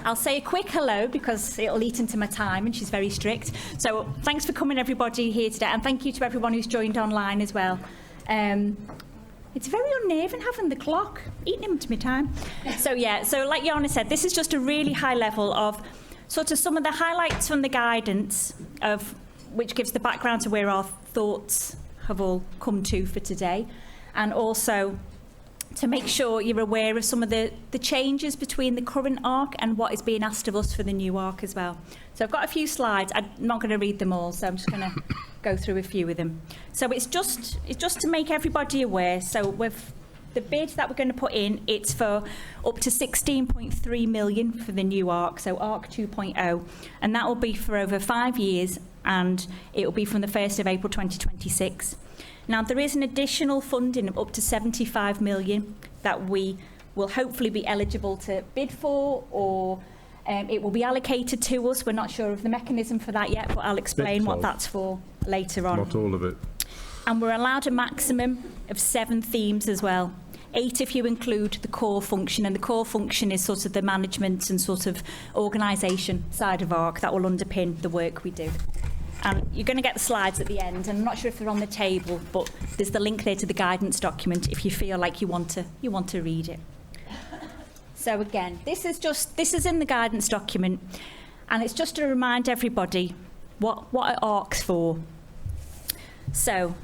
I'll say a quick hello because it'll eat into my time and she's very strict. So thanks for coming everybody here today, and thank you to everyone who's joined online as well. It's very unnerving having the clock eating into my time. So like Jana said, this is just a really high level of sort of some of the highlights from the guidance of which gives the background to where our thoughts have all come to for today, and also to make sure you're aware of some of the changes between the current ARC and what is being asked of us for the new ARC as well. So I've got a few slides. I'm not going to read them all, so I'm just going to go through a few of them. So it's just to make everybody aware. So with the bid that we're going to put in, it's for up to 16.3 million for the new ARC, so ARC 2.0, and that will be for over 5 years, and it will be from the 1st of April 2026. Now, there is an additional funding of up to 75 million that we will hopefully be eligible to bid for, or it will be allocated to us. We're not sure of the mechanism for that yet, but I'll explain what that's for later on. Not all of it. And we're allowed a maximum of 7 themes as well. 8 if you include the core function, and the core function is sort of the management and sort of organisation side of ARC that will underpin the work we do. And you're going to get the slides at the end, and I'm not sure if they're on the table, but there's the link there to the guidance document if you feel like you want to read it. So again, this is in the guidance document, and it's just to remind everybody what are ARCs for. So,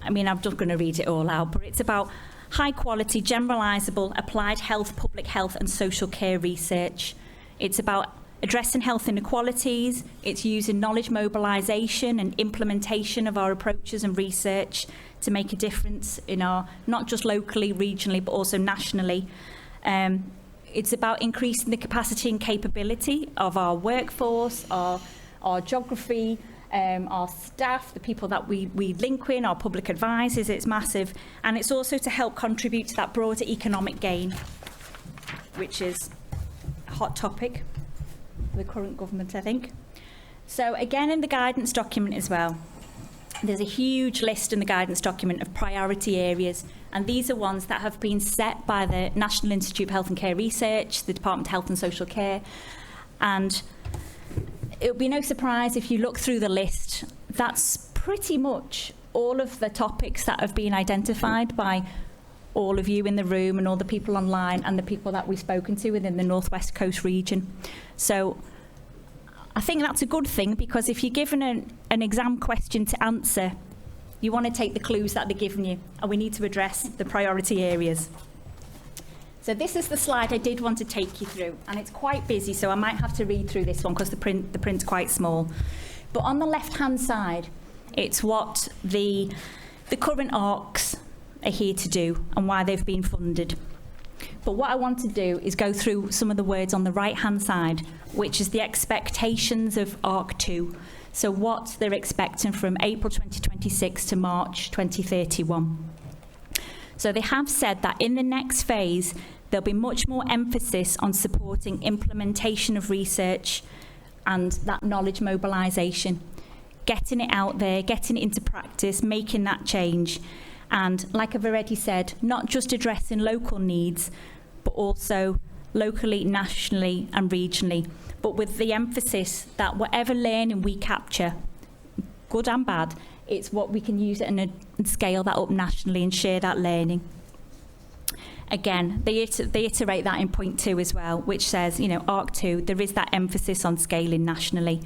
I mean, I'm just going to read it all out, but it's about high quality, generalisable, applied health, public health and social care research. It's about addressing health inequalities. It's using knowledge mobilisation and implementation of our approaches and research to make a difference in our, not just locally, regionally, but also nationally. It's about increasing the capacity and capability of our workforce, our geography, our staff, the people that we link with, our public advisors. It's massive. And it's also to help contribute to that broader economic gain, which is a hot topic for the current government, I think. So again, in the guidance document as well, there's a huge list in the guidance document of priority areas, and these are ones that have been set by the National Institute of Health and Care Research, the Department of Health and Social Care, and it'll be no surprise if you look through the list, that's pretty much all of the topics that have been identified by all of you in the room and all the people online and the people that we've spoken to within the North West Coast region. So I think that's a good thing, because if you're given an exam question to answer, you want to take the clues that they're giving you, and we need to address the priority areas. So this is the slide I did want to take you through, and it's quite busy, so I might have to read through this one because the print's quite small. But on the left-hand side, it's what the current ARCs are here to do and why they've been funded. But what I want to do is go through some of the words on the right-hand side, which is the expectations of ARC 2. So what they're expecting from April 2026 to March 2031. So they have said that in the next phase, there'll be much more emphasis on supporting implementation of research and that knowledge mobilisation, getting it out there, getting it into practice, making that change. And like I've already said, not just addressing local needs, but also locally, nationally and regionally, but with the emphasis that whatever learning we capture, good and bad, it's what we can use it and scale that up nationally and share that learning. Again, they iterate that in point 2 as well, which says, ARC 2, there is that emphasis on scaling nationally.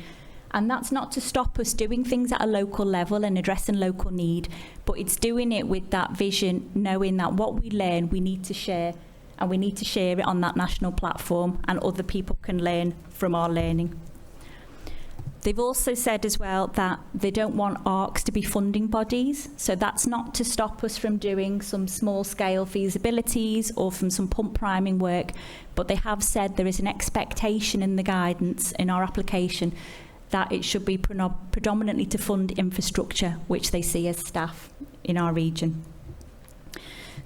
And that's not to stop us doing things at a local level and addressing local need, but it's doing it with that vision, knowing that what we learn, we need to share, and we need to share it on that national platform, and other people can learn from our learning. They've also said as well that they don't want ARCs to be funding bodies, so that's not to stop us from doing some small-scale feasibilities or from some pump priming work, but they have said there is an expectation in the guidance in our application that it should be predominantly to fund infrastructure, which they see as staff in our region.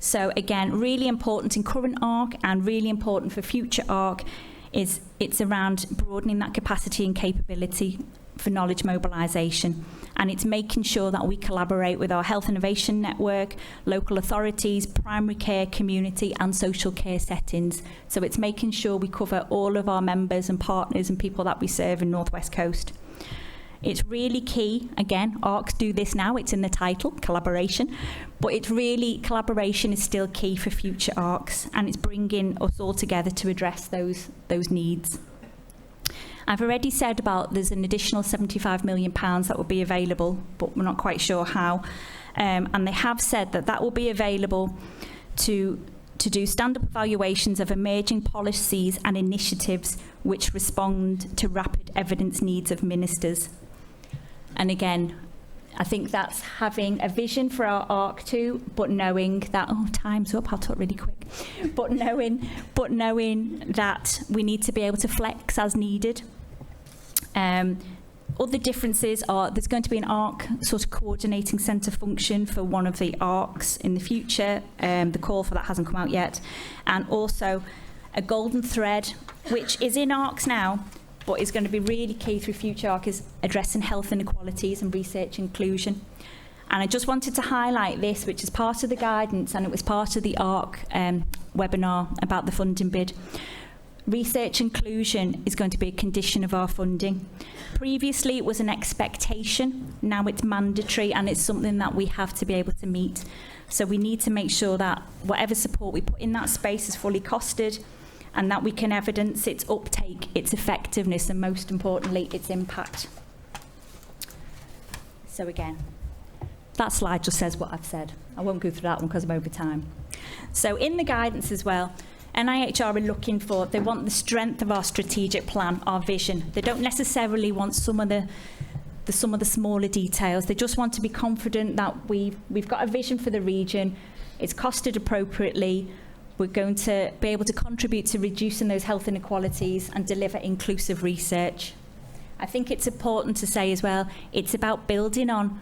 So again, really important in current ARC and really important for future ARC it's around broadening that capacity and capability for knowledge mobilisation. And it's making sure that we collaborate with our health innovation network, local authorities, primary care, community and social care settings. So it's making sure we cover all of our members and partners and people that we serve in North West Coast. It's really key, again, ARCs do this now, it's in the title, collaboration, but it's really, collaboration is still key for future ARCs, and it's bringing us all together to address those needs. I've already said about there's an additional £75 million that will be available, but we're not quite sure how. And they have said that that will be available to do stand-up evaluations of emerging policies and initiatives which respond to rapid evidence needs of ministers. And again, I think that's having a vision for our ARC2, but knowing that, time's up, I'll talk really quick. But knowing that we need to be able to flex as needed. Other differences are there's going to be an ARC sort of coordinating centre function for one of the ARCs in the future. The call for that hasn't come out yet. And also a golden thread, which is in ARCs now, but is going to be really key through future ARC, is addressing health inequalities and research inclusion. And I just wanted to highlight this, which is part of the guidance, and it was part of the ARC webinar about the funding bid. Research inclusion is going to be a condition of our funding. Previously, it was an expectation. Now it's mandatory, and it's something that we have to be able to meet. So we need to make sure that whatever support we put in that space is fully costed, and that we can evidence its uptake, its effectiveness, and most importantly, its impact. So again, that slide just says what I've said. I won't go through that one because I'm over time. So in the guidance as well, NIHR are looking for, they want the strength of our strategic plan, our vision. They don't necessarily want some of the smaller details. They just want to be confident that we've got a vision for the region, it's costed appropriately, we're going to be able to contribute to reducing those health inequalities and deliver inclusive research. I think it's important to say as well, it's about building on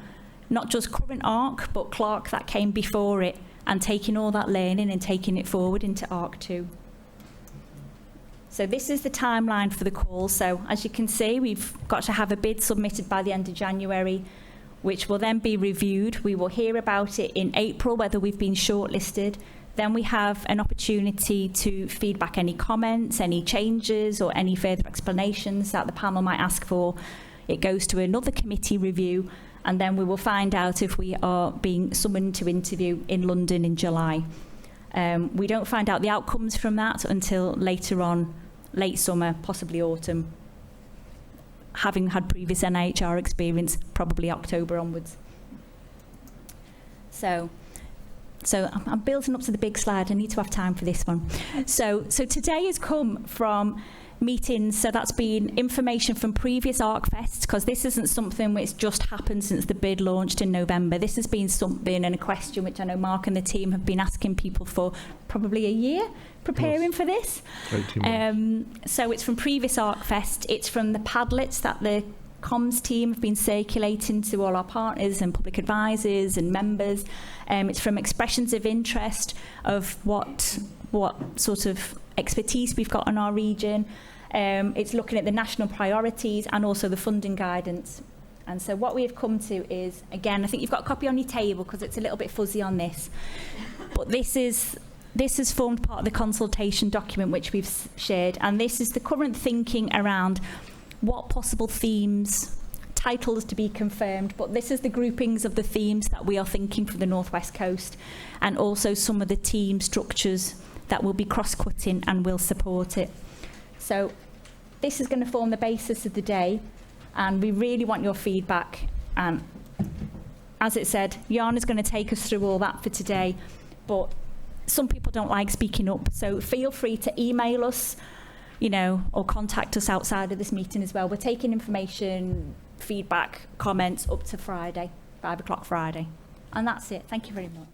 not just current ARC, but Clark that came before it, and taking all that learning and taking it forward into ARC2. So this is the timeline for the call. So as you can see, we've got to have a bid submitted by the end of January, which will then be reviewed. We will hear about it in April, whether we've been shortlisted. Then we have an opportunity to feedback any comments, any changes, or any further explanations that the panel might ask for. It goes to another committee review, and then we will find out if we are being summoned to interview in London in July. We don't find out the outcomes from that until later on, late summer, possibly autumn. Having had previous NIHR experience, probably October onwards. So I'm building up to the big slide. I need to have time for this one. So today has come from meetings, so that's been information from previous ARCFEST, because this isn't something which just happened since the bid launched in November. This has been something and a question which I know Mark and the team have been asking people for probably a year, preparing for this. So it's from previous ARCFEST, it's from the Padlets that the comms team have been circulating to all our partners and public advisors and members. It's from expressions of interest of what sort of expertise we've got in our region. It's looking at the national priorities and also the funding guidance. And so what we have come to is, again, I think you've got a copy on your table because it's a little bit fuzzy on this, but this has formed part of the consultation document which we've shared, and this is the current thinking around what possible themes, titles to be confirmed, but this is the groupings of the themes that we are thinking for the North West Coast, and also some of the team structures that will be cross-cutting and will support it. So this is going to form the basis of the day, and we really want your feedback. And as it said, Jan is going to take us through all that for today, but some people don't like speaking up, so feel free to email us, or contact us outside of this meeting as well. We're taking information, feedback, comments up to Friday, 5 o'clock Friday. And that's it. Thank you very much.